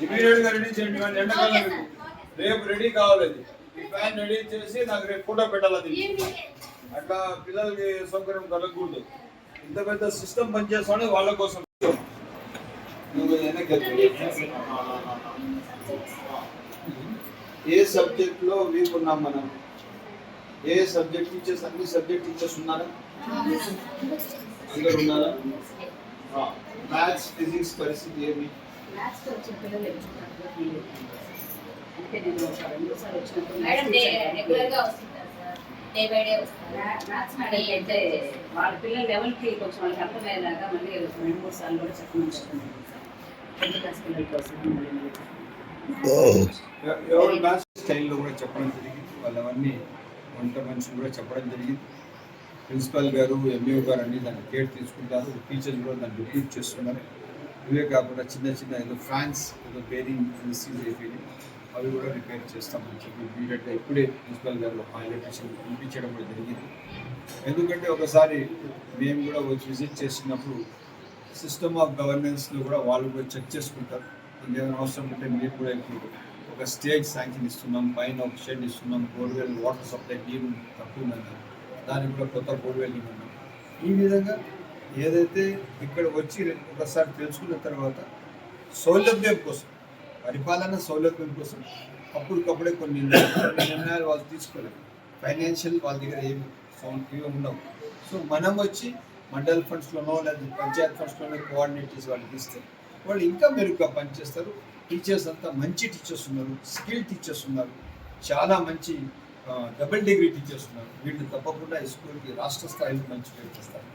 Immediate గా ready చేయండి. ఎండాకాలం రేపు రెడీ కావాలి. ఈ ఫ్యాన్ రెడీ చేసి నాకు రేపు ఫోటో పెట్టాలి. అట్లా పిల్లలకి సౌకర్యం కలగకూడదు. ఇంత పెద్ద సిస్టమ్ పనిచేస్తాను వాళ్ళ కోసం. ఏ సబ్జెక్ట్ లో వీక్ ఉన్నాం మనం? ఏ సబ్జెక్ట్ టీచర్స్? అన్ని సబ్జెక్ట్ టీచర్స్ ఉన్నారా? అందరు ఉన్నారా? మ్యాథ్స్ ఫిజిక్స్ పరిస్థితి ఏమి? వాళ్ళ పిల్లల లెవెల్కి కొంచెం వాళ్ళకి అర్థమయ్యేలాగా మళ్ళీ 2-3 సార్లు కూడా చెప్పమని చెప్తున్నాను. ఎవరు మ్యాథ్స్ స్టైల్లో కూడా చెప్పడం జరిగింది. వాళ్ళవన్నీ వంట మనుషులు కూడా చెప్పడం జరిగింది. ప్రిన్సిపల్ గారు, ఎంఈఓ గారు అన్ని దాన్ని కేర్ తీసుకుంటారు. టీచర్స్ కూడా దాన్ని రిపీట్ చేస్తున్నారు. ఇవే కాకుండా చిన్న చిన్న ఏదో ఫ్యాన్స్, ఏదో బేరింగ్ సీజ్ అయిపోయింది, అవి కూడా రిపేర్ చేస్తామని చెప్పి ఇమీడియట్గా ఇప్పుడే ప్రిన్సిపల్ గారు ఎలక్ట్రీషియన్ పిలిపించడం కూడా జరిగింది. ఎందుకంటే ఒకసారి మేము కూడా వచ్చి విజిట్ చేసినప్పుడు సిస్టమ్ ఆఫ్ గవర్నెన్స్లో కూడా వాళ్ళు కూడా చెక్ చేసుకుంటారు. ఇంకేమైనా అవసరం ఉంటే మీరు కూడా ఇప్పుడు ఒక స్టేజ్ శాంక్షన్ ఇస్తున్నాం, పైన ఒక షెడ్ ఇస్తున్నాం, బోర్వెల్ వాటర్ సప్లై నీరు తక్కువ ఉందన్నారు, దానికి కూడా కొత్త బోర్వెల్ ఇవ్వన్నాం. ఈ విధంగా ఏదైతే ఇక్కడ వచ్చి ఒకసారి తెలుసుకున్న తర్వాత సౌలభ్యం కోసం, పరిపాలన సౌలభ్యం కోసం అప్పటికప్పుడే కొన్ని నిర్ణయాలు వాళ్ళు తీసుకోలేదు. ఫైనాన్షియల్ వాళ్ళ దగ్గర ఏమి ఉండవు. సో మనం వచ్చి మండల్ ఫండ్స్లోనో లేదా పంచాయత్ ఫండ్స్లోనో కోఆర్డినేట్ చేసి వాళ్ళకి ఇస్తే వాళ్ళు ఇంకా మెరుగ్గా పనిచేస్తారు. టీచర్స్ అంతా మంచి టీచర్స్ ఉన్నారు, స్కిల్ టీచర్స్ ఉన్నారు, చాలా మంచి డబుల్ డిగ్రీ టీచర్స్ ఉన్నారు. వీళ్ళు తప్పకుండా ఈ స్కూల్కి రాష్ట్ర స్థాయిలో మంచి పేరు తెస్తారు.